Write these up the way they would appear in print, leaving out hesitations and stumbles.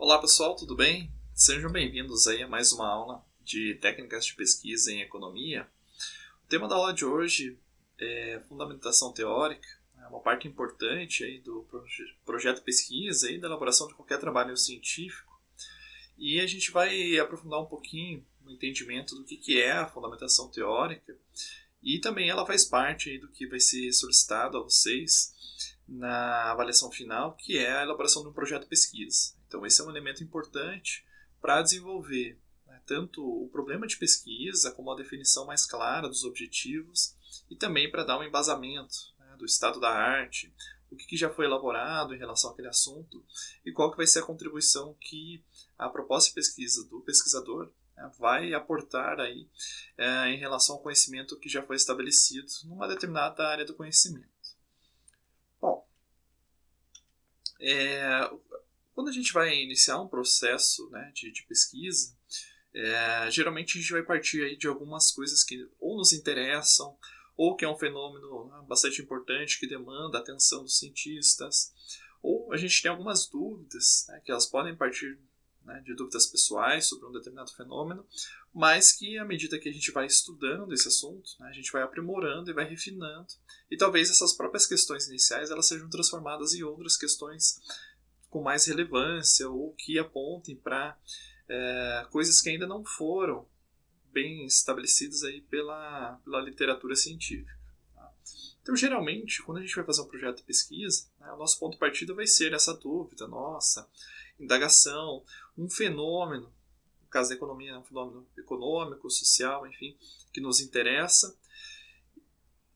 Olá pessoal, tudo bem? Sejam bem-vindos aí a mais uma aula de técnicas de pesquisa em economia. O tema da aula de hoje é fundamentação teórica, é uma parte importante aí do projeto de pesquisa e da elaboração de qualquer trabalho científico. E a gente vai aprofundar um pouquinho no entendimento do que é a fundamentação teórica e também ela faz parte aí do que vai ser solicitado a vocês na avaliação final, que é a elaboração de um projeto de pesquisa. Então, esse é um elemento importante para desenvolver, né, tanto o problema de pesquisa, como a definição mais clara dos objetivos, e também para dar um embasamento, né, do estado da arte, o que já foi elaborado em relação àquele assunto, e qual que vai ser a contribuição que a proposta de pesquisa do pesquisador, né, vai aportar aí, em relação ao conhecimento que já foi estabelecido numa determinada área do conhecimento. Bom, quando a gente vai iniciar um processo, né, de pesquisa, geralmente a gente vai partir aí de algumas coisas que ou nos interessam, ou que é um fenômeno, né, bastante importante que demanda a atenção dos cientistas, ou a gente tem algumas dúvidas, né, que elas podem partir, né, de dúvidas pessoais sobre um determinado fenômeno, mas que à medida que a gente vai estudando esse assunto, né, a gente vai aprimorando e vai refinando, e talvez essas próprias questões iniciais elas sejam transformadas em outras questões com mais relevância ou que apontem para coisas que ainda não foram bem estabelecidas aí pela literatura científica. Tá? Então, geralmente, quando a gente vai fazer um projeto de pesquisa, né, o nosso ponto de partida vai ser essa dúvida, nossa, indagação, um fenômeno, no caso da economia, um fenômeno econômico, social, enfim, que nos interessa,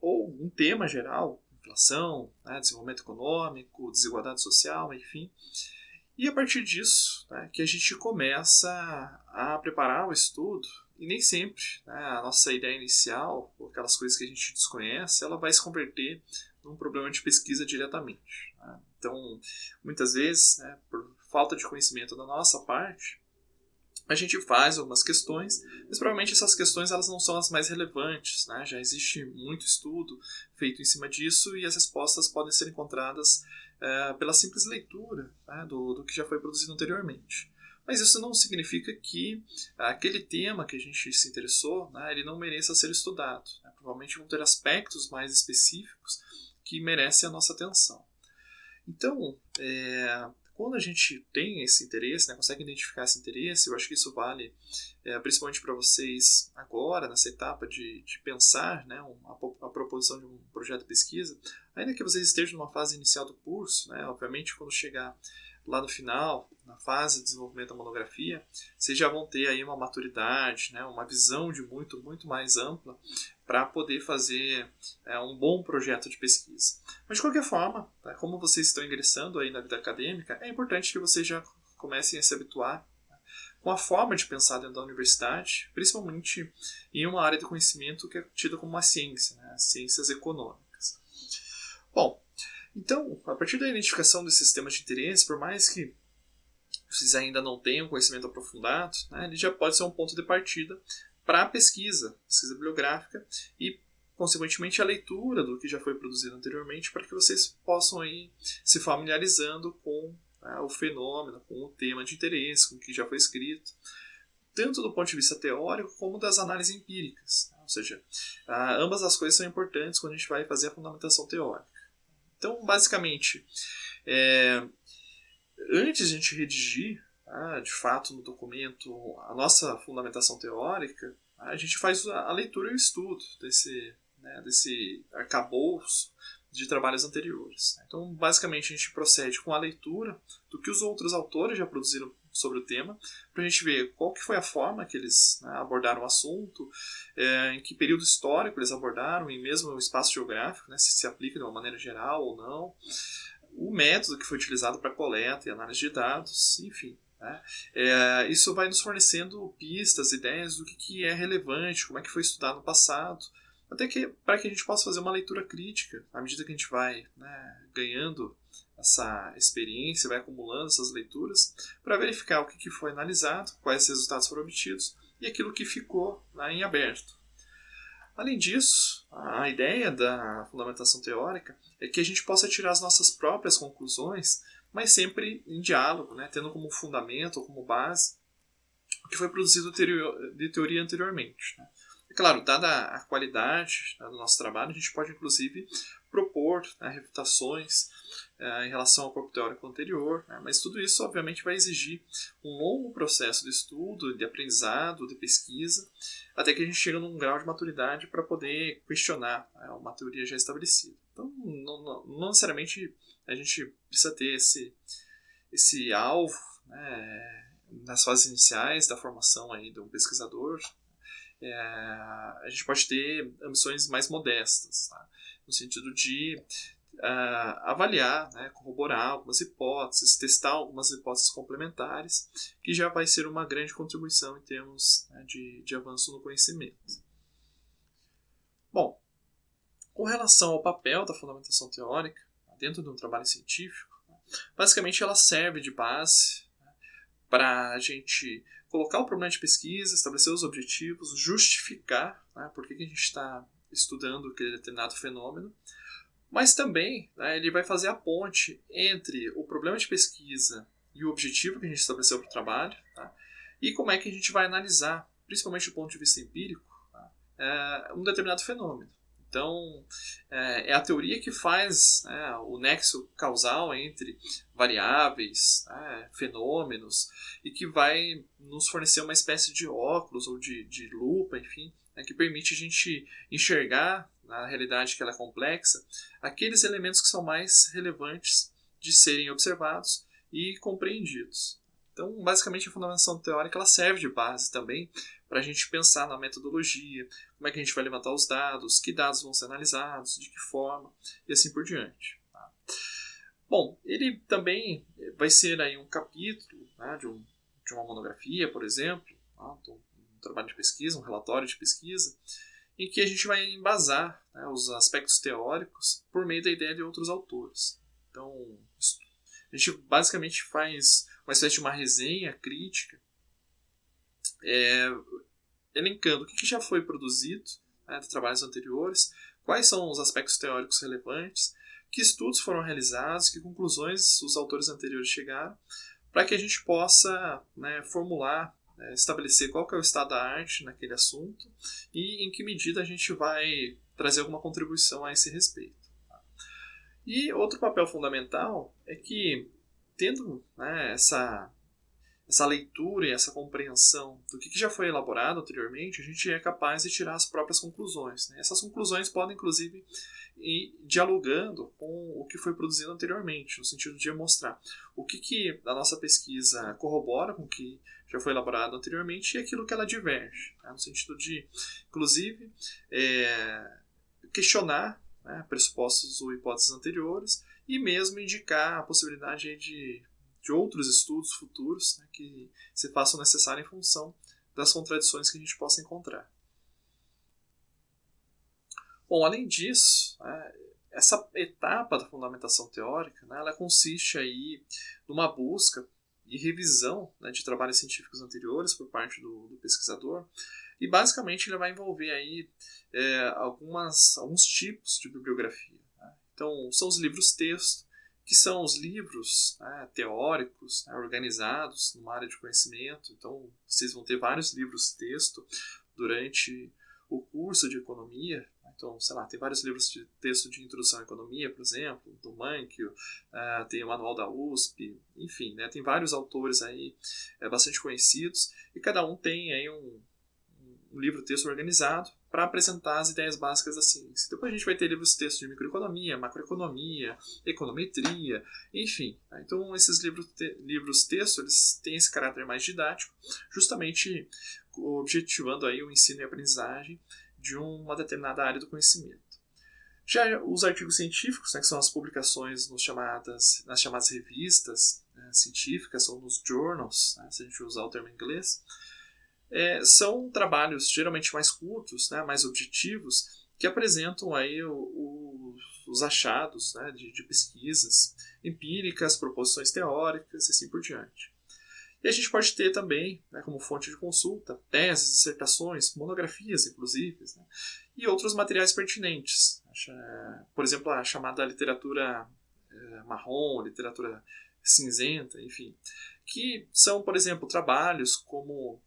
ou um tema geral, inflação, né, desenvolvimento econômico, desigualdade social, enfim. E a partir disso, né, que a gente começa a preparar o estudo, e nem sempre, né, a nossa ideia inicial, ou aquelas coisas que a gente desconhece, ela vai se converter num problema de pesquisa diretamente. Né? Então, muitas vezes, né, por falta de conhecimento da nossa parte, a gente faz algumas questões, mas provavelmente essas questões elas não são as mais relevantes. Né? Já existe muito estudo feito em cima disso e as respostas podem ser encontradas pela simples leitura, né, do que já foi produzido anteriormente. Mas isso não significa que aquele tema que a gente se interessou, né, ele não mereça ser estudado. Né? Provavelmente vão ter aspectos mais específicos que merecem a nossa atenção. Então, quando a gente tem esse interesse, né, consegue identificar esse interesse, eu acho que isso vale principalmente para vocês agora, nessa etapa de pensar, né, a proposição de um projeto de pesquisa, ainda que vocês estejam numa fase inicial do curso, né, obviamente quando chegar lá no final, na fase de desenvolvimento da monografia, vocês já vão ter aí uma maturidade, né, uma visão de muito mais ampla para poder fazer um bom projeto de pesquisa. Mas de qualquer forma, tá, como vocês estão ingressando aí na vida acadêmica, é importante que vocês já comecem a se habituar com a forma de pensar dentro da universidade, principalmente em uma área de conhecimento que é tida como uma ciência, né, as ciências econômicas. Bom, então, a partir da identificação desses temas de interesse, por mais que vocês ainda não tenham conhecimento aprofundado, né, ele já pode ser um ponto de partida para a pesquisa bibliográfica e, consequentemente, a leitura do que já foi produzido anteriormente para que vocês possam ir se familiarizando com o fenômeno, com o tema de interesse, com o que já foi escrito, tanto do ponto de vista teórico como das análises empíricas. Ou seja, ambas as coisas são importantes quando a gente vai fazer a fundamentação teórica. Então, basicamente, antes de a gente redigir, de fato, no documento, a nossa fundamentação teórica, a gente faz a leitura e o estudo desse arcabouço de trabalhos anteriores. Então, basicamente, a gente procede com a leitura do que os outros autores já produziram sobre o tema, para a gente ver qual que foi a forma que eles abordaram o assunto, em que período histórico eles abordaram, e mesmo o espaço geográfico, né, se aplica de uma maneira geral ou não, o método que foi utilizado para coleta e análise de dados, enfim. Né? Isso vai nos fornecendo pistas, ideias do que é relevante, como é que foi estudado no passado, até que para que a gente possa fazer uma leitura crítica à medida que a gente vai, né, ganhando essa experiência, vai acumulando essas leituras, para verificar o que foi analisado, quais resultados foram obtidos e aquilo que ficou, né, em aberto. Além disso, a ideia da fundamentação teórica é que a gente possa tirar as nossas próprias conclusões mas sempre em diálogo, né, tendo como fundamento, como base, o que foi produzido de teoria anteriormente. Né. É claro, dada a qualidade, né, do nosso trabalho, a gente pode inclusive propor, né, refutações em relação ao corpo teórico anterior, né, mas tudo isso obviamente vai exigir um longo processo de estudo, de aprendizado, de pesquisa, até que a gente chega num grau de maturidade para poder questionar, né, uma teoria já estabelecida. Então, não necessariamente a gente precisa ter esse alvo, né, nas fases iniciais da formação aí de um pesquisador. A gente pode ter ambições mais modestas, tá? No sentido de avaliar, né, corroborar algumas hipóteses, testar algumas hipóteses complementares, que já vai ser uma grande contribuição em termos, né, de avanço no conhecimento. Bom, com relação ao papel da fundamentação teórica dentro de um trabalho científico, basicamente ela serve de base, né, para a gente colocar o problema de pesquisa, estabelecer os objetivos, justificar, né, por que a gente está estudando aquele determinado fenômeno, mas também, né, ele vai fazer a ponte entre o problema de pesquisa e o objetivo que a gente estabeleceu para o trabalho, tá, e como é que a gente vai analisar, principalmente do ponto de vista empírico, tá, um determinado fenômeno. Então, é a teoria que faz, né, o nexo causal entre variáveis, né, fenômenos, e que vai nos fornecer uma espécie de óculos ou de lupa, enfim, né, que permite a gente enxergar, na realidade que ela é complexa, aqueles elementos que são mais relevantes de serem observados e compreendidos. Então, basicamente, a fundamentação teórica ela serve de base também para a gente pensar na metodologia, como é que a gente vai levantar os dados, que dados vão ser analisados, de que forma, e assim por diante. Tá? Bom, ele também vai ser aí um capítulo, né, de uma monografia, por exemplo, tá? Um trabalho de pesquisa, um relatório de pesquisa, em que a gente vai embasar, né, os aspectos teóricos por meio da ideia de outros autores. Então, a gente basicamente faz uma espécie de uma resenha crítica, elencando o que já foi produzido, né, de trabalhos anteriores, quais são os aspectos teóricos relevantes, que estudos foram realizados, que conclusões os autores anteriores chegaram, para que a gente possa, né, formular, estabelecer qual que é o estado da arte naquele assunto e em que medida a gente vai trazer alguma contribuição a esse respeito. E outro papel fundamental é que, tendo, né, essa leitura e essa compreensão do que já foi elaborado anteriormente, a gente é capaz de tirar as próprias conclusões. Né? Essas conclusões podem, inclusive, ir dialogando com o que foi produzido anteriormente, no sentido de mostrar o que a nossa pesquisa corrobora com o que já foi elaborado anteriormente e aquilo que ela diverge. Né? No sentido de, inclusive, questionar, né, pressupostos ou hipóteses anteriores e mesmo indicar a possibilidade de outros estudos futuros, né, que se façam necessários em função das contradições que a gente possa encontrar. Bom, além disso, essa etapa da fundamentação teórica, né, ela consiste aí numa busca e revisão, né, de trabalhos científicos anteriores por parte do pesquisador, e basicamente ele vai envolver aí alguns tipos de bibliografia. Né? Então, são os livros-texto, que são os livros, né, teóricos, né, organizados numa área de conhecimento. Então, vocês vão ter vários livros-texto durante o curso de economia. Então, sei lá, tem vários livros de texto de introdução à economia, por exemplo, do Mankiw, tem o Manual da USP, enfim, né, tem vários autores aí bastante conhecidos, e cada um tem aí um livro-texto organizado para apresentar as ideias básicas da ciência. Depois a gente vai ter livros-texto de microeconomia, macroeconomia, econometria, enfim. Tá? Então esses livros-texto eles têm esse caráter mais didático, justamente objetivando aí o ensino e a aprendizagem de uma determinada área do conhecimento. Já os artigos científicos, né, que são as publicações nas chamadas revistas, né, científicas ou nos journals, né, se a gente usar o termo em inglês, são trabalhos geralmente mais curtos, né, mais objetivos, que apresentam aí os achados, né, de pesquisas empíricas, proposições teóricas e assim por diante. E a gente pode ter também, né, como fonte de consulta, teses, dissertações, monografias, inclusive, né, e outros materiais pertinentes. Por exemplo, a chamada literatura marrom, literatura cinzenta, enfim, que são, por exemplo, trabalhos como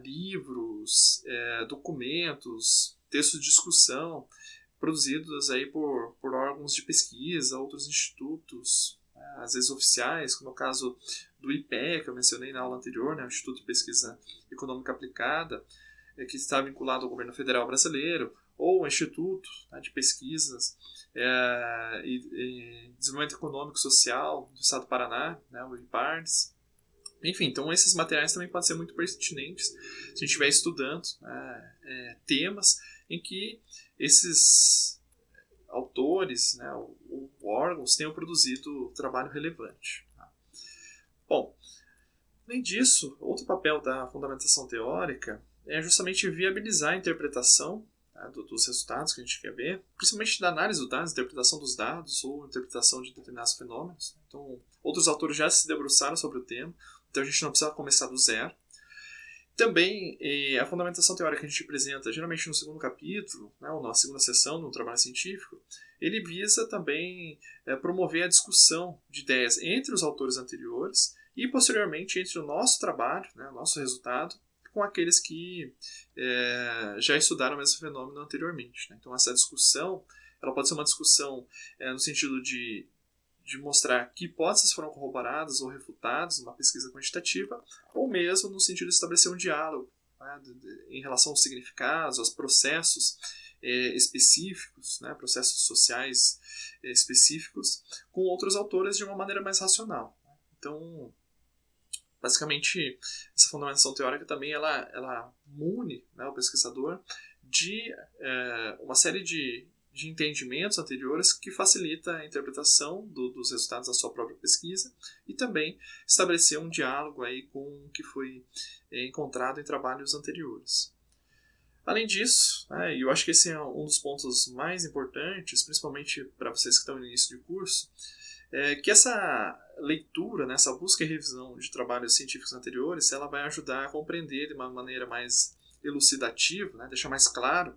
livros, documentos, textos de discussão, produzidos aí por órgãos de pesquisa, outros institutos, às vezes oficiais, como é o caso do IPEA, que eu mencionei na aula anterior, né, o Instituto de Pesquisa Econômica Aplicada, que está vinculado ao governo federal brasileiro, ou o Instituto, né, de Pesquisas e Desenvolvimento Econômico e Social do Estado do Paraná, né, o IPARDES. Enfim, então esses materiais também podem ser muito pertinentes se a gente estiver estudando temas em que esses autores, né, ou órgãos tenham produzido trabalho relevante. Bom, além disso, outro papel da fundamentação teórica é justamente viabilizar a interpretação dos resultados que a gente quer ver, principalmente da análise dos dados, interpretação dos dados ou interpretação de determinados fenômenos. Então, outros autores já se debruçaram sobre o tema, então a gente não precisa começar do zero. Também a fundamentação teórica que a gente apresenta, geralmente no segundo capítulo, né, ou na segunda sessão no trabalho científico, ele visa também promover a discussão de ideias entre os autores anteriores e, posteriormente, entre o nosso trabalho, né, o nosso resultado, com aqueles que já estudaram o mesmo fenômeno anteriormente. Né? Então, essa discussão ela pode ser uma discussão no sentido de mostrar que hipóteses foram corroboradas ou refutadas numa pesquisa quantitativa, ou mesmo no sentido de estabelecer um diálogo, né, em relação aos significados, aos processos específicos, né, processos sociais específicos, com outros autores de uma maneira mais racional. Então, basicamente, essa fundamentação teórica também ela mune, né, o pesquisador de uma série de entendimentos anteriores que facilita a interpretação dos resultados da sua própria pesquisa e também estabelecer um diálogo aí com o que foi encontrado em trabalhos anteriores. Além disso, e eu acho que esse é um dos pontos mais importantes, principalmente para vocês que estão no início de curso, é que essa leitura, né, essa busca e revisão de trabalhos científicos anteriores, ela vai ajudar a compreender de uma maneira mais elucidativa, né, deixar mais claro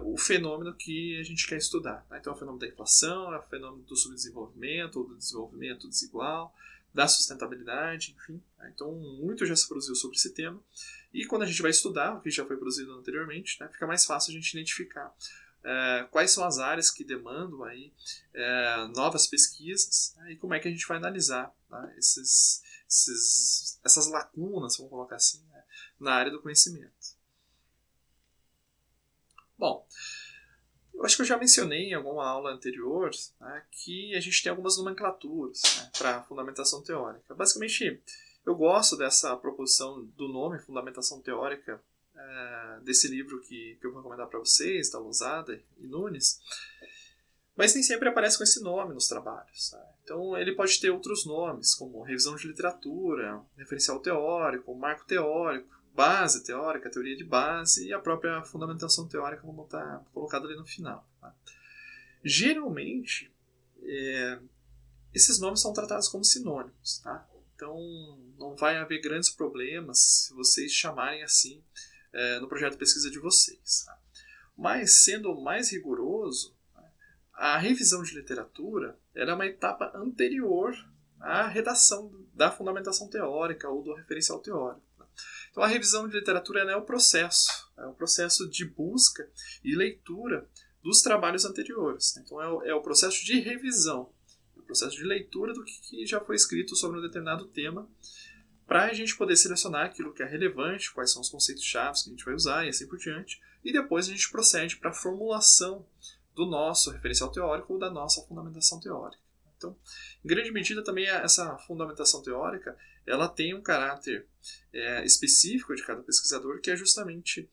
o fenômeno que a gente quer estudar. Né? Então, é o fenômeno da inflação, é o fenômeno do subdesenvolvimento ou do desenvolvimento desigual, da sustentabilidade, enfim. Né? Então, muito já se produziu sobre esse tema. E quando a gente vai estudar o que já foi produzido anteriormente, né, fica mais fácil a gente identificar quais são as áreas que demandam aí, novas pesquisas, né, e como é que a gente vai analisar, né, essas lacunas, vamos colocar assim, né, na área do conhecimento. Bom, eu acho que eu já mencionei em alguma aula anterior, né, que a gente tem algumas nomenclaturas, né, para fundamentação teórica. Basicamente, eu gosto dessa proposição do nome, fundamentação teórica, desse livro que eu vou recomendar para vocês, da Lousada e Nunes, mas nem sempre aparece com esse nome nos trabalhos. Tá? Então ele pode ter outros nomes, como revisão de literatura, referencial teórico, marco teórico, base teórica, teoria de base e a própria fundamentação teórica, como está colocado ali no final. Tá? Geralmente, esses nomes são tratados como sinônimos. Tá? Então não vai haver grandes problemas se vocês chamarem assim no projeto de pesquisa de vocês. Tá? Mas, sendo mais rigoroso, a revisão de literatura era uma etapa anterior à redação da fundamentação teórica ou do referencial teórico. Tá? Então, a revisão de literatura é o processo de busca e leitura dos trabalhos anteriores. Então, é o processo de revisão, o processo de leitura do que já foi escrito sobre um determinado tema, para a gente poder selecionar aquilo que é relevante, quais são os conceitos-chave que a gente vai usar e assim por diante, e depois a gente procede para a formulação do nosso referencial teórico ou da nossa fundamentação teórica. Então, em grande medida também essa fundamentação teórica ela tem um caráter específico de cada pesquisador, que é justamente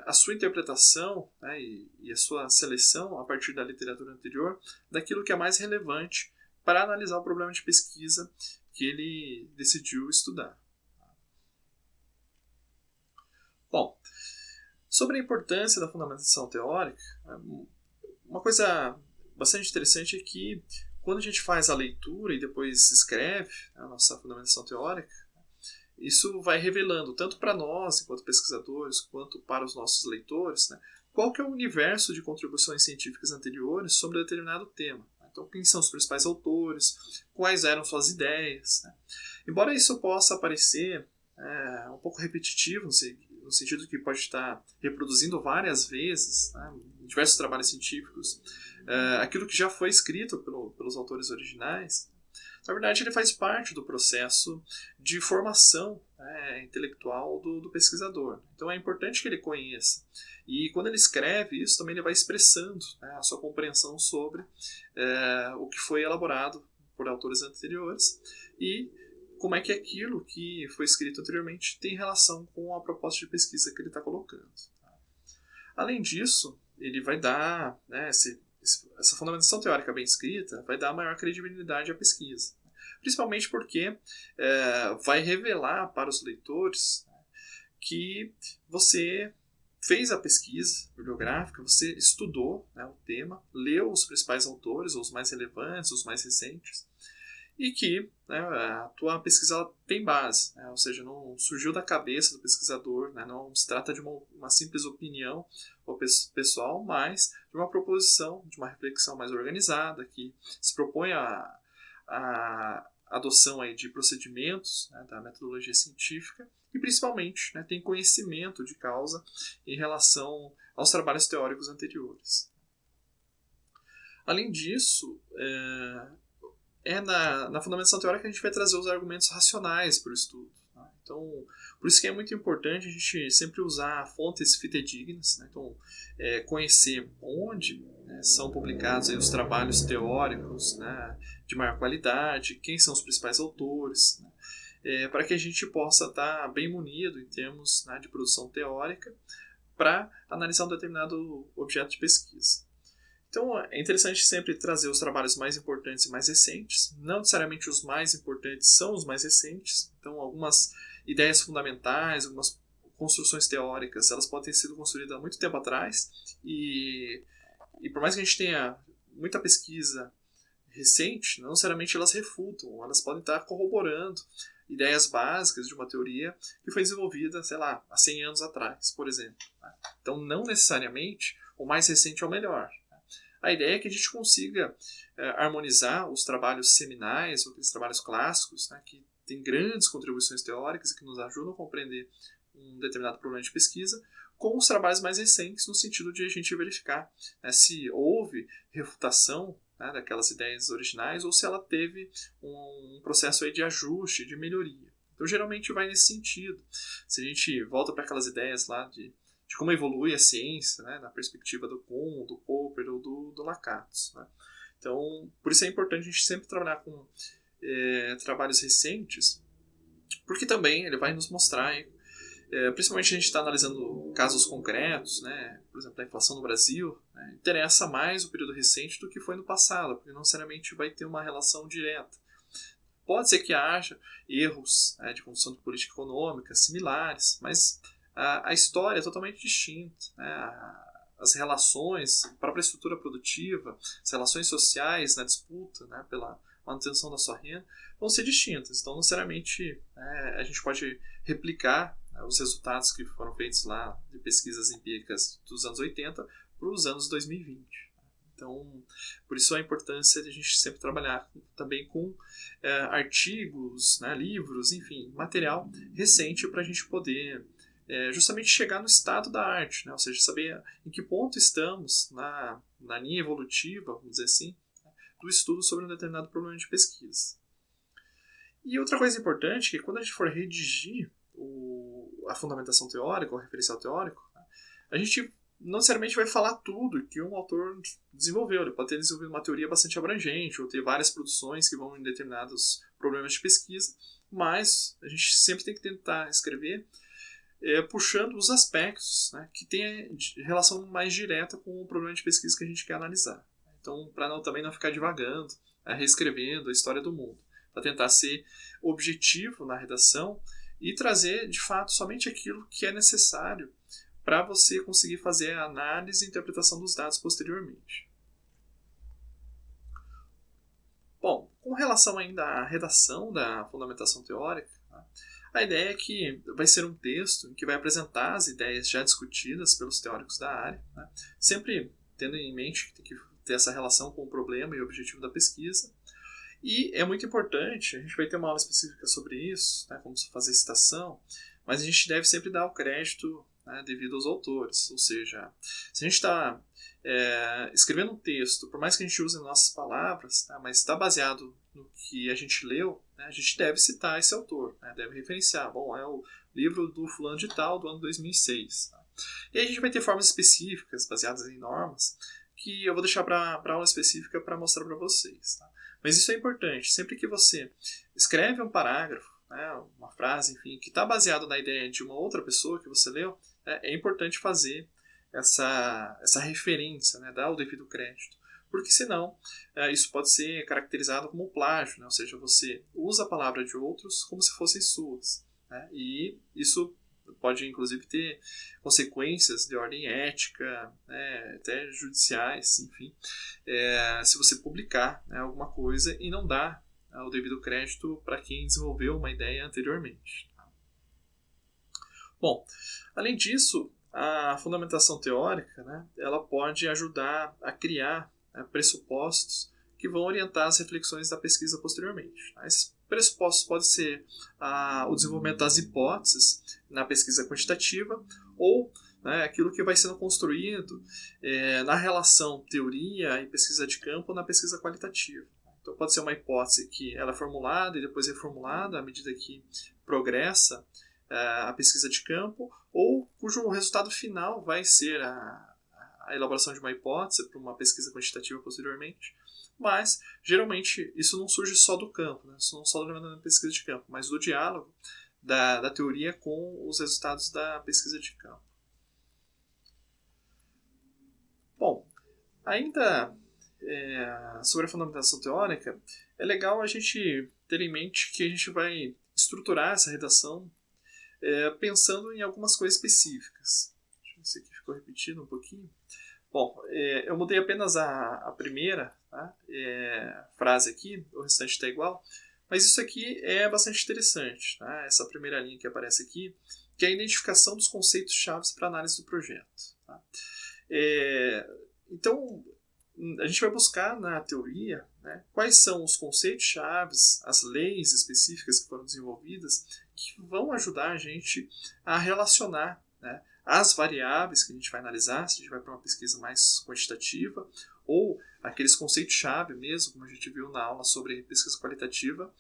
a sua interpretação, né, e a sua seleção a partir da literatura anterior daquilo que é mais relevante para analisar o problema de pesquisa que ele decidiu estudar. Bom, sobre a importância da fundamentação teórica, uma coisa bastante interessante é que quando a gente faz a leitura e depois escreve a nossa fundamentação teórica, isso vai revelando tanto para nós, enquanto pesquisadores, quanto para os nossos leitores, né, qual que é o universo de contribuições científicas anteriores sobre determinado tema. Então, quem são os principais autores, quais eram suas ideias, né? Embora isso possa parecer um pouco repetitivo, no sentido que pode estar reproduzindo várias vezes, né, em diversos trabalhos científicos, aquilo que já foi escrito pelos autores originais, na verdade ele faz parte do processo de formação intelectual do pesquisador. Então é importante que ele conheça. E quando ele escreve isso, também ele vai expressando a sua compreensão sobre o que foi elaborado por autores anteriores e como é que aquilo que foi escrito anteriormente tem relação com a proposta de pesquisa que ele está colocando. Além disso, ele vai dar, essa fundamentação teórica bem escrita vai dar maior credibilidade à pesquisa. Principalmente porque vai revelar para os leitores que você fez a pesquisa bibliográfica, você estudou o tema, leu os principais autores, os mais relevantes, os mais recentes, e que a tua pesquisa ela tem base, ou seja, não surgiu da cabeça do pesquisador, não se trata de uma simples opinião pessoal, mas de uma proposição, de uma reflexão mais organizada, que se propõe a adoção aí de procedimentos da metodologia científica e principalmente tem conhecimento de causa em relação aos trabalhos teóricos anteriores. Além disso, na fundamentação teórica que a gente vai trazer os argumentos racionais para o estudo. Tá? Então, por isso que é muito importante a gente sempre usar fontes fidedignas, então conhecer onde são publicados aí os trabalhos teóricos de maior qualidade, quem são os principais autores, para que a gente possa estar bem munido em termos de produção teórica para analisar um determinado objeto de pesquisa. Então é interessante sempre trazer os trabalhos mais importantes e mais recentes. Não necessariamente os mais importantes são os mais recentes. Então algumas ideias fundamentais, algumas construções teóricas, elas podem ter sido construídas há muito tempo atrás. E por mais que a gente tenha muita pesquisa recente, não necessariamente elas refutam. Elas podem estar corroborando ideias básicas de uma teoria que foi desenvolvida, sei lá, há 100 anos atrás, por exemplo. Então não necessariamente o mais recente é o melhor. A ideia é que a gente consiga harmonizar os trabalhos seminais, ou aqueles trabalhos clássicos, que têm grandes contribuições teóricas e que nos ajudam a compreender um determinado problema de pesquisa, com os trabalhos mais recentes, no sentido de a gente verificar se houve refutação daquelas ideias originais ou se ela teve um processo aí de ajuste, de melhoria. Então, geralmente vai nesse sentido. Se a gente volta para aquelas ideias lá de como evolui a ciência, na perspectiva do Kuhn, do Popper ou do Lakatos. Então, por isso é importante a gente sempre trabalhar com trabalhos recentes, porque também ele vai nos mostrar, principalmente a gente está analisando casos concretos, por exemplo, a inflação no Brasil, interessa mais o período recente do que foi no passado, porque não necessariamente vai ter uma relação direta. Pode ser que haja erros de condução de política econômica similares, mas a história é totalmente distinta. As relações, a própria estrutura produtiva, as relações sociais na disputa pela manutenção da sua renda vão ser distintas. Então, não necessariamente a gente pode replicar os resultados que foram feitos lá de pesquisas empíricas dos anos 80 para os anos 2020. Então, por isso a importância de a gente sempre trabalhar também com artigos, livros, enfim, material recente para a gente poder justamente chegar no estado da arte, ou seja, saber em que ponto estamos na linha evolutiva, vamos dizer assim, do estudo sobre um determinado problema de pesquisa. E outra coisa importante é que quando a gente for redigir a fundamentação teórica, o referencial teórico, a gente não necessariamente vai falar tudo que um autor desenvolveu. Ele pode ter desenvolvido uma teoria bastante abrangente, ou ter várias produções que vão em determinados problemas de pesquisa, mas a gente sempre tem que tentar escrever puxando os aspectos que têm relação mais direta com o problema de pesquisa que a gente quer analisar. Então, para também não ficar divagando, reescrevendo a história do mundo, para tentar ser objetivo na redação e trazer, de fato, somente aquilo que é necessário para você conseguir fazer a análise e interpretação dos dados posteriormente. Bom, com relação ainda à redação da fundamentação teórica, a ideia é que vai ser um texto em que vai apresentar as ideias já discutidas pelos teóricos da área, sempre tendo em mente que tem que ter essa relação com o problema e o objetivo da pesquisa. E é muito importante, a gente vai ter uma aula específica sobre isso, né, como fazer citação, mas a gente deve sempre dar o crédito, né, devido aos autores. Ou seja, se a gente está escrevendo um texto, por mais que a gente use nossas palavras, tá, mas está baseado no que a gente leu, né, a gente deve citar esse autor, né, deve referenciar. Bom, é o livro do fulano de tal, do ano 2006. Tá? E aí a gente vai ter formas específicas, baseadas em normas, que eu vou deixar para aula específica para mostrar para vocês. Tá? Mas isso é importante. Sempre que você escreve um parágrafo, né, uma frase, enfim, que está baseado na ideia de uma outra pessoa que você leu, é importante fazer essa referência, né, dar o devido crédito. Porque senão isso pode ser caracterizado como plágio, né? Ou seja, você usa a palavra de outros como se fossem suas. Né? E isso pode inclusive ter consequências de ordem ética, né, até judiciais, enfim, se você publicar, né, alguma coisa e não dar o devido crédito para quem desenvolveu uma ideia anteriormente. Bom, além disso, a fundamentação teórica, né, ela pode ajudar a criar pressupostos que vão orientar as reflexões da pesquisa posteriormente. Esses pressupostos podem ser o desenvolvimento das hipóteses na pesquisa quantitativa ou, né, aquilo que vai sendo construído na relação teoria e pesquisa de campo na pesquisa qualitativa. Então pode ser uma hipótese que ela é formulada e depois reformulada à medida que progressa a pesquisa de campo, ou cujo resultado final vai ser a elaboração de uma hipótese para uma pesquisa quantitativa posteriormente. Mas, geralmente, isso não surge só do campo, né? Isso não só da pesquisa de campo, mas do diálogo da teoria com os resultados da pesquisa de campo. Bom, ainda sobre a fundamentação teórica, é legal a gente ter em mente que a gente vai estruturar essa redação pensando em algumas coisas específicas. Deixa eu ver se aqui ficou repetido um pouquinho. Bom, eu mudei apenas a primeira, tá? Frase aqui, o restante está igual, mas isso aqui é bastante interessante, tá? Essa primeira linha que aparece aqui, que é a identificação dos conceitos-chave para análise do projeto. Tá? Então, a gente vai buscar na teoria, né, quais são os conceitos-chave, as leis específicas que foram desenvolvidas, que vão ajudar a gente a relacionar, né, as variáveis que a gente vai analisar, se a gente vai para uma pesquisa mais quantitativa, ou aqueles conceitos-chave mesmo, como a gente viu na aula sobre pesquisa qualitativa,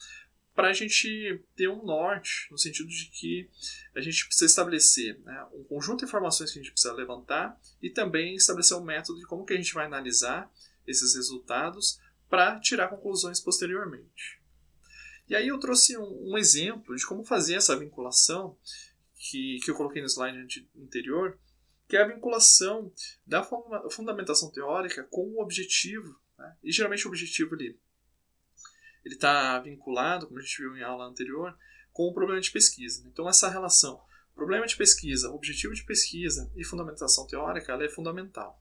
para a gente ter um norte, no sentido de que a gente precisa estabelecer, né, um conjunto de informações que a gente precisa levantar e também estabelecer um método de como que a gente vai analisar esses resultados para tirar conclusões posteriormente. E aí eu trouxe um exemplo de como fazer essa vinculação que eu coloquei no slide anterior, que é a vinculação da fundamentação teórica com o objetivo. Né? E geralmente o objetivo ele está vinculado, como a gente viu em aula anterior, com o problema de pesquisa. Então essa relação problema de pesquisa, objetivo de pesquisa e fundamentação teórica ela é fundamental.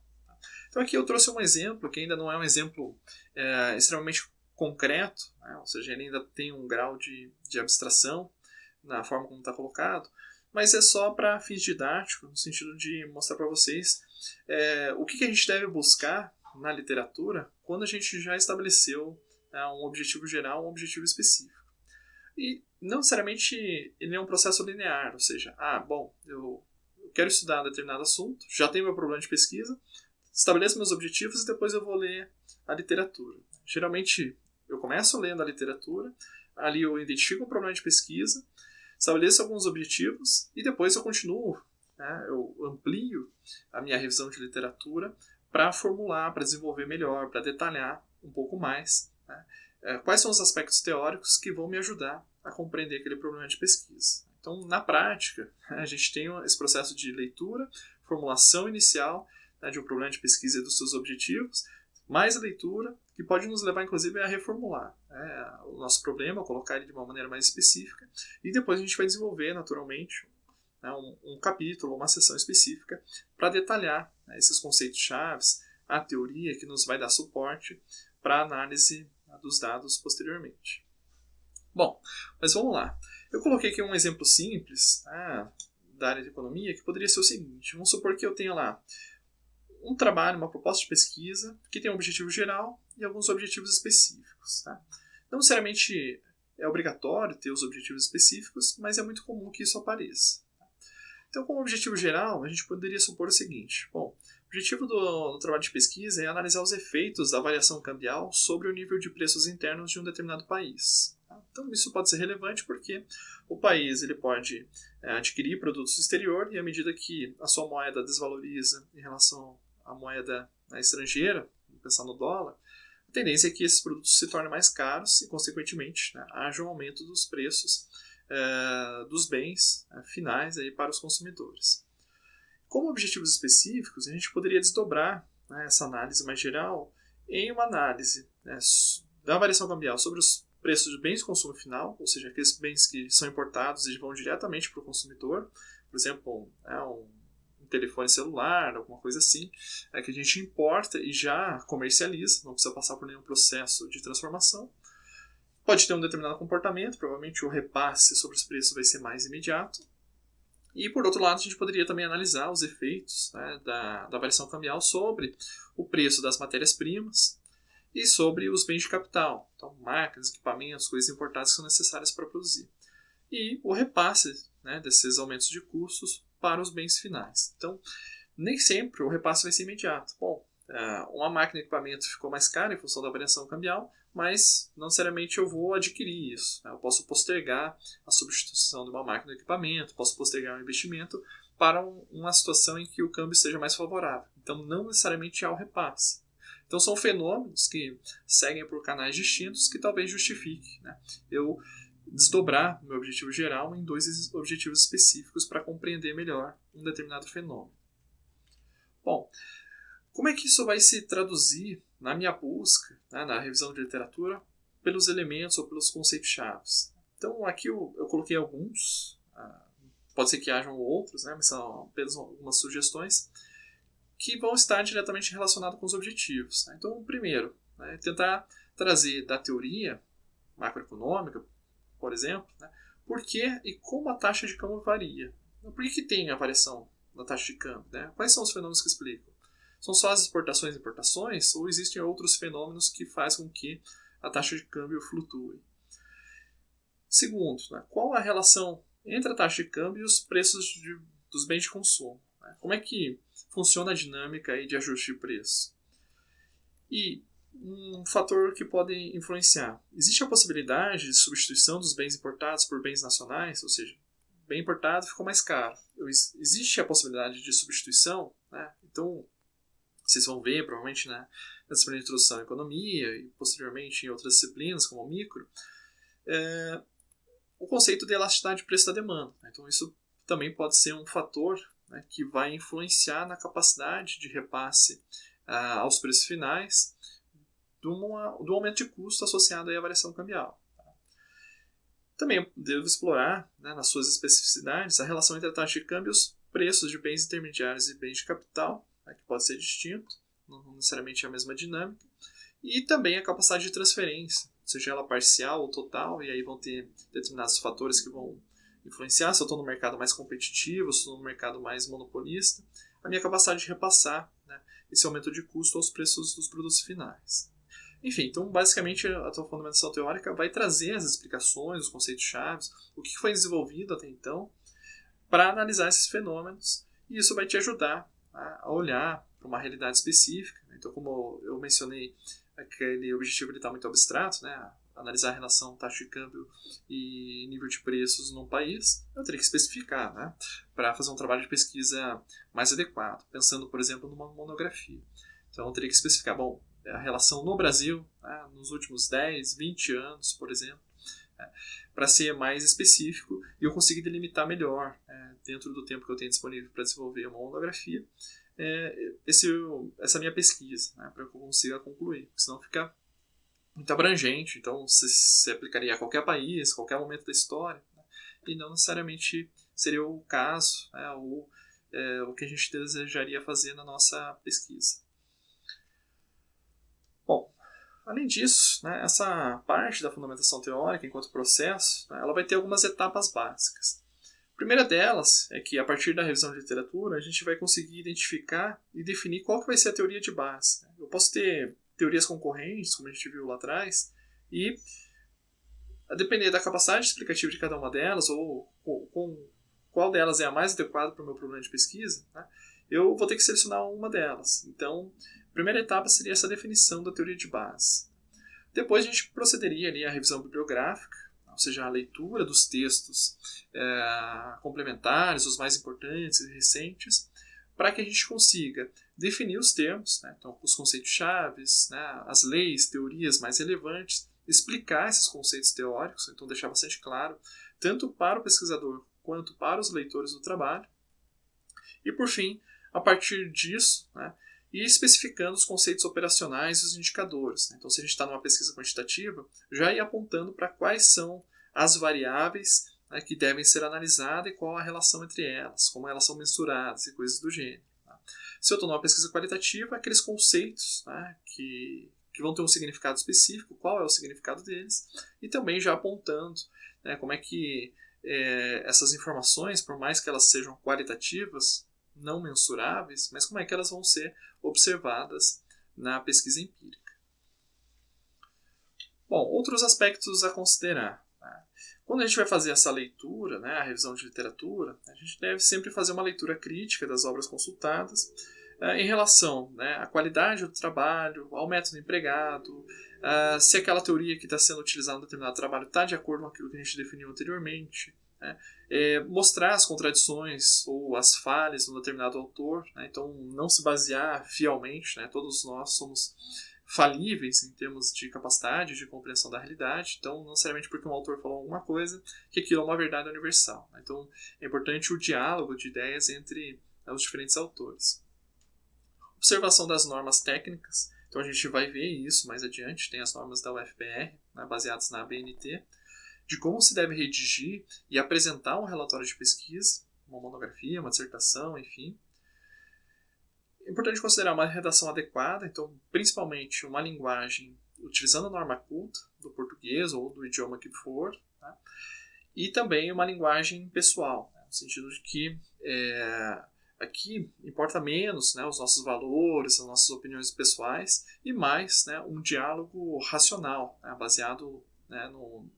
Então aqui eu trouxe um exemplo que ainda não é um exemplo extremamente concreto, né? Ou seja, ele ainda tem um grau de abstração na forma como está colocado, mas é só para fins didáticos, no sentido de mostrar para vocês o que a gente deve buscar na literatura quando a gente já estabeleceu um objetivo geral, um objetivo específico. E não necessariamente ele é um processo linear, ou seja, eu quero estudar um determinado assunto, já tenho meu problema de pesquisa, estabeleço meus objetivos e depois eu vou ler a literatura. Geralmente eu começo lendo a literatura, ali eu identifico um problema de pesquisa, estabeleço alguns objetivos e depois eu continuo, né, eu amplio a minha revisão de literatura para formular, para desenvolver melhor, para detalhar um pouco mais, né, quais são os aspectos teóricos que vão me ajudar a compreender aquele problema de pesquisa. Então, na prática, a gente tem esse processo de leitura, formulação inicial, né, de um problema de pesquisa e dos seus objetivos, mais a leitura, que pode nos levar, inclusive, a reformular o nosso problema, colocar ele de uma maneira mais específica, e depois a gente vai desenvolver, naturalmente, né, um capítulo, uma seção específica, para detalhar, né, esses conceitos-chave, a teoria que nos vai dar suporte para a análise dos dados posteriormente. Bom, mas vamos lá. Eu coloquei aqui um exemplo simples da área de economia que poderia ser o seguinte. Vamos supor que eu tenha lá um trabalho, uma proposta de pesquisa que tem um objetivo geral e alguns objetivos específicos. Tá? Não necessariamente é obrigatório ter os objetivos específicos, mas é muito comum que isso apareça. Então, como objetivo geral, a gente poderia supor o seguinte. Bom, o objetivo do trabalho de pesquisa é analisar os efeitos da variação cambial sobre o nível de preços internos de um determinado país. Tá? Então, isso pode ser relevante porque o país ele pode adquirir produtos do exterior e à medida que a sua moeda desvaloriza em relação à moeda estrangeira, vamos pensar no dólar, a tendência é que esses produtos se tornem mais caros e, consequentemente, haja um aumento dos preços dos bens finais aí para os consumidores. Como objetivos específicos, a gente poderia desdobrar essa análise mais geral em uma análise da variação cambial sobre os preços de bens de consumo final, ou seja, aqueles bens que são importados e vão diretamente para o consumidor, por exemplo, um telefone celular, alguma coisa assim, que a gente importa e já comercializa, não precisa passar por nenhum processo de transformação. Pode ter um determinado comportamento, provavelmente o repasse sobre os preços vai ser mais imediato. E, por outro lado, a gente poderia também analisar os efeitos da variação cambial sobre o preço das matérias-primas e sobre os bens de capital. Então, máquinas, equipamentos, coisas importadas que são necessárias para produzir. E o repasse desses aumentos de custos para os bens finais. Então, nem sempre o repasse vai ser imediato. Bom, uma máquina de equipamento ficou mais cara em função da variação cambial, mas não necessariamente eu vou adquirir isso. Eu posso postergar a substituição de uma máquina de equipamento, posso postergar um investimento para uma situação em que o câmbio seja mais favorável. Então, não necessariamente há o repasse. Então, são fenômenos que seguem por canais distintos que talvez justifique eu desdobrar meu objetivo geral em dois objetivos específicos para compreender melhor um determinado fenômeno. Bom, como é que isso vai se traduzir na minha busca, na revisão de literatura, pelos elementos ou pelos conceitos-chave? Então, aqui eu coloquei alguns, pode ser que hajam outros, mas são apenas algumas sugestões, que vão estar diretamente relacionados com os objetivos. Então, o primeiro, tentar trazer da teoria macroeconômica, por exemplo, por que e como a taxa de câmbio varia. Por que tem a variação da taxa de câmbio? Quais são os fenômenos que explicam? São só as exportações e importações ou existem outros fenômenos que fazem com que a taxa de câmbio flutue? Segundo, qual a relação entre a taxa de câmbio e os preços dos bens de consumo? Como é que funciona a dinâmica aí de ajuste de preço? E um fator que pode influenciar. Existe a possibilidade de substituição dos bens importados por bens nacionais, ou seja, bem importado ficou mais caro. Existe a possibilidade de substituição, Então, vocês vão ver, provavelmente, nessa primeira introdução à economia e, posteriormente, em outras disciplinas, como o micro, o conceito de elasticidade de preço da demanda. Então, isso também pode ser um fator que vai influenciar na capacidade de repasse aos preços finais do aumento de custo associado à variação cambial. Também devo explorar, nas suas especificidades, a relação entre a taxa de câmbio e os preços de bens intermediários e bens de capital, que pode ser distinto, não necessariamente a mesma dinâmica, e também a capacidade de transferência, seja ela parcial ou total, e aí vão ter determinados fatores que vão influenciar, se eu estou no mercado mais competitivo, se estou no mercado mais monopolista, a minha capacidade de repassar esse aumento de custo aos preços dos produtos finais. Enfim, então basicamente a tua fundamentação teórica vai trazer as explicações, os conceitos-chave, o que foi desenvolvido até então, para analisar esses fenômenos, e isso vai te ajudar a olhar para uma realidade específica. Então, como eu mencionei, aquele objetivo está muito abstrato, analisar a relação taxa de câmbio e nível de preços num país, eu teria que especificar, para fazer um trabalho de pesquisa mais adequado, pensando, por exemplo, numa monografia. Então, eu teria que especificar, a relação no Brasil, nos últimos 10, 20 anos, por exemplo, para ser mais específico e eu conseguir delimitar melhor, dentro do tempo que eu tenho disponível para desenvolver uma monografia, essa minha pesquisa, para que eu consiga concluir, porque senão fica muito abrangente, então se aplicaria a qualquer país, qualquer momento da história, e não necessariamente seria o caso, ou o que a gente desejaria fazer na nossa pesquisa. Bom, além disso, essa parte da fundamentação teórica, enquanto processo, ela vai ter algumas etapas básicas. A primeira delas é que, a partir da revisão de literatura, a gente vai conseguir identificar e definir qual que vai ser a teoria de base. Eu posso ter teorias concorrentes, como a gente viu lá atrás, e, a depender da capacidade explicativa de cada uma delas, ou com qual delas é a mais adequada para o meu problema de pesquisa, né, eu vou ter que selecionar uma delas. Então, a primeira etapa seria essa definição da teoria de base. Depois a gente procederia ali à revisão bibliográfica, ou seja, a leitura dos textos complementares, os mais importantes e recentes, para que a gente consiga definir os termos, né, então, os conceitos-chave, né, as leis, teorias mais relevantes, explicar esses conceitos teóricos, então deixar bastante claro, tanto para o pesquisador quanto para os leitores do trabalho. E, por fim, a partir disso, né, e especificando os conceitos operacionais e os indicadores. Então, se a gente está numa pesquisa quantitativa, já ir apontando para quais são as variáveis, né, que devem ser analisadas e qual a relação entre elas, como elas são mensuradas e coisas do gênero. Tá? Se eu estou numa pesquisa qualitativa, aqueles conceitos, né, que vão ter um significado específico, qual é o significado deles, e também já apontando, né, como é que essas informações, por mais que elas sejam qualitativas, não mensuráveis, mas como é que elas vão ser observadas na pesquisa empírica. Bom, outros aspectos a considerar. Né? Quando a gente vai fazer essa leitura, né, a revisão de literatura, a gente deve sempre fazer uma leitura crítica das obras consultadas em relação, né, à qualidade do trabalho, ao método empregado, se aquela teoria que está sendo utilizada no determinado trabalho está de acordo com aquilo que a gente definiu anteriormente. Né? Mostrar as contradições ou as falhas de um determinado autor, né? Então não se basear fielmente, né? Todos nós somos falíveis em termos de capacidade de compreensão da realidade, então não necessariamente porque um autor falou alguma coisa que aquilo é uma verdade universal. Né? Então é importante o diálogo de ideias entre os diferentes autores. Observação das normas técnicas, então a gente vai ver isso mais adiante, tem as normas da UFPR, né, baseadas na ABNT, de como se deve redigir e apresentar um relatório de pesquisa, uma monografia, uma dissertação, enfim. É importante considerar uma redação adequada, então, principalmente uma linguagem utilizando a norma culta, do português ou do idioma que for, tá? E também uma linguagem pessoal, né? No sentido de que aqui importa menos, né, os nossos valores, as nossas opiniões pessoais, e mais, né, um diálogo racional, né, baseado, né, num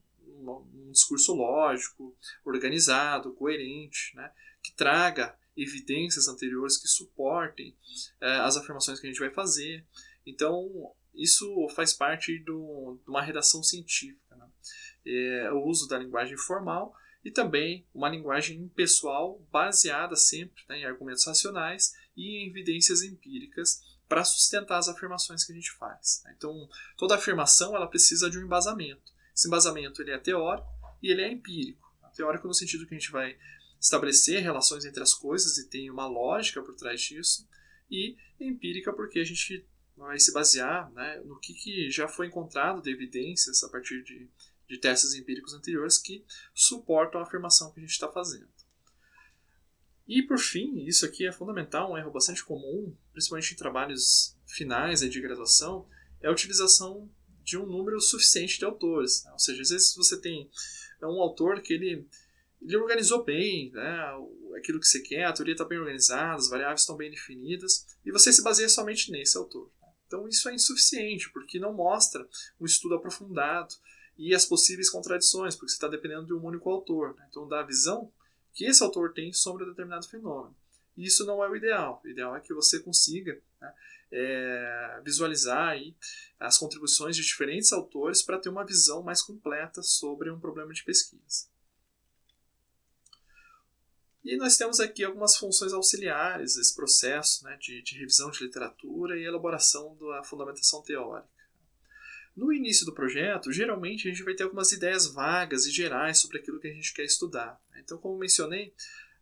discurso lógico, organizado, coerente, né, que traga evidências anteriores que suportem as afirmações que a gente vai fazer. Então, isso faz parte de uma redação científica. Né? O uso da linguagem formal e também uma linguagem pessoal baseada sempre, né, em argumentos racionais e em evidências empíricas para sustentar as afirmações que a gente faz. Né? Então, toda afirmação ela precisa de um embasamento. Esse embasamento ele é teórico e ele é empírico. Teórico no sentido que a gente vai estabelecer relações entre as coisas e tem uma lógica por trás disso, e empírica porque a gente vai se basear, né, no que já foi encontrado de evidências a partir de testes empíricos anteriores que suportam a afirmação que a gente está fazendo. E por fim, isso aqui é fundamental, um erro bastante comum, principalmente em trabalhos finais de graduação, é a utilização de um número suficiente de autores. Né? Ou seja, às vezes você tem um autor que ele organizou bem, né, aquilo que você quer, a teoria está bem organizada, as variáveis estão bem definidas, e você se baseia somente nesse autor. Então isso é insuficiente, porque não mostra um estudo aprofundado e as possíveis contradições, porque você está dependendo de um único autor. Né? Então dá a visão que esse autor tem sobre um determinado fenômeno. E isso não é o ideal. O ideal é que você consiga, né, visualizar aí as contribuições de diferentes autores para ter uma visão mais completa sobre um problema de pesquisa. E nós temos aqui algumas funções auxiliares desse processo, né, de revisão de literatura e elaboração da fundamentação teórica. No início do projeto, geralmente a gente vai ter algumas ideias vagas e gerais sobre aquilo que a gente quer estudar. Então, como mencionei,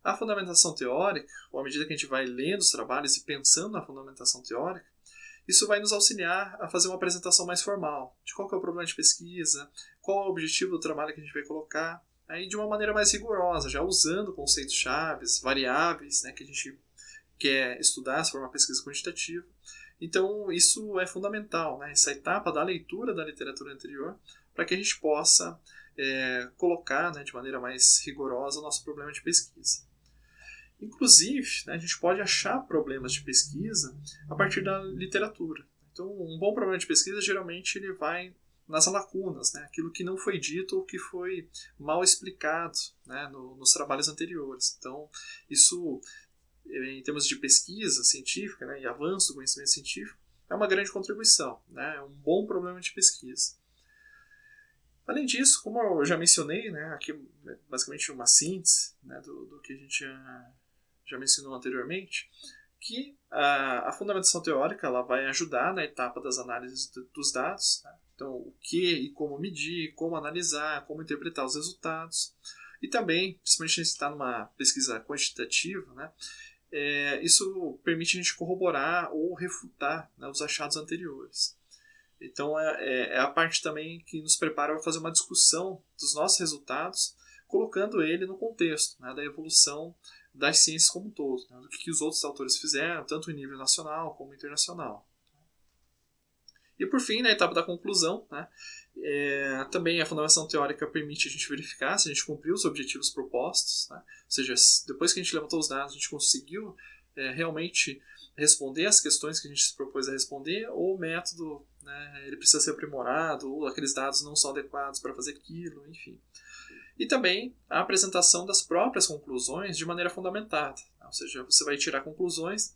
a fundamentação teórica, ou à medida que a gente vai lendo os trabalhos e pensando na fundamentação teórica, isso vai nos auxiliar a fazer uma apresentação mais formal, de qual que é o problema de pesquisa, qual é o objetivo do trabalho que a gente vai colocar, aí de uma maneira mais rigorosa, já usando conceitos-chave, variáveis, né, que a gente quer estudar se for uma pesquisa quantitativa. Então, isso é fundamental, né, essa etapa da leitura da literatura anterior, para que a gente possa colocar, né, de maneira mais rigorosa o nosso problema de pesquisa. Inclusive, né, a gente pode achar problemas de pesquisa a partir da literatura. Então, um bom problema de pesquisa, geralmente, ele vai nas lacunas, né, aquilo que não foi dito ou que foi mal explicado, né, nos trabalhos anteriores. Então, isso, em termos de pesquisa científica, né, e avanço do conhecimento científico, é uma grande contribuição, né, é um bom problema de pesquisa. Além disso, como eu já mencionei, né, aqui basicamente uma síntese, né, do que a gente já mencionou anteriormente, que a fundamentação teórica ela vai ajudar na etapa das análises dos dados, né? Então, o que e como medir, como analisar, como interpretar os resultados. E também, principalmente se está numa pesquisa quantitativa, né, isso permite a gente corroborar ou refutar, né, os achados anteriores. Então, é a parte também que nos prepara para fazer uma discussão dos nossos resultados, colocando ele no contexto, né, da evolução das ciências como um todo, né, do que os outros autores fizeram, tanto em nível nacional como internacional. E por fim, na etapa da conclusão, né, também a fundamentação teórica permite a gente verificar se a gente cumpriu os objetivos propostos, né, ou seja, depois que a gente levantou os dados, a gente conseguiu realmente responder as questões que a gente se propôs a responder, ou o método, né, ele precisa ser aprimorado, ou aqueles dados não são adequados para fazer aquilo, enfim. E também a apresentação das próprias conclusões de maneira fundamentada. Ou seja, você vai tirar conclusões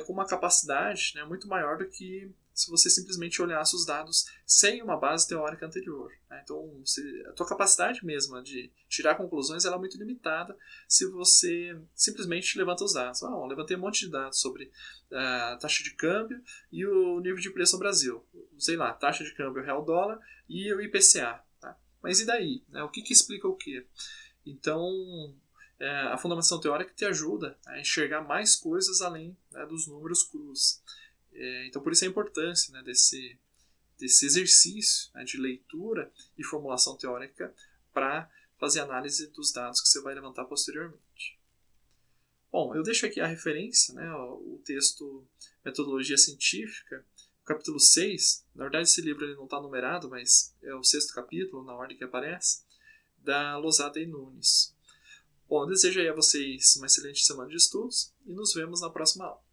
com uma capacidade, né, muito maior do que se você simplesmente olhasse os dados sem uma base teórica anterior. Né? Então, a tua capacidade mesma de tirar conclusões ela é muito limitada se você simplesmente levanta os dados. Eu levantei um monte de dados sobre a taxa de câmbio e o nível de preço no Brasil. Sei lá, taxa de câmbio real-dólar e o IPCA. Mas e daí? Né? O que explica o quê? Então, a fundamentação teórica te ajuda a enxergar mais coisas além, né, dos números crus. Então, por isso a importância, né, desse exercício, né, de leitura e formulação teórica para fazer análise dos dados que você vai levantar posteriormente. Bom, eu deixo aqui a referência, né, o texto Metodologia Científica, capítulo 6, na verdade esse livro ele não está numerado, mas é o 6º capítulo, na ordem que aparece, da Losada e Nunes. Bom, eu desejo aí a vocês uma excelente semana de estudos e nos vemos na próxima aula.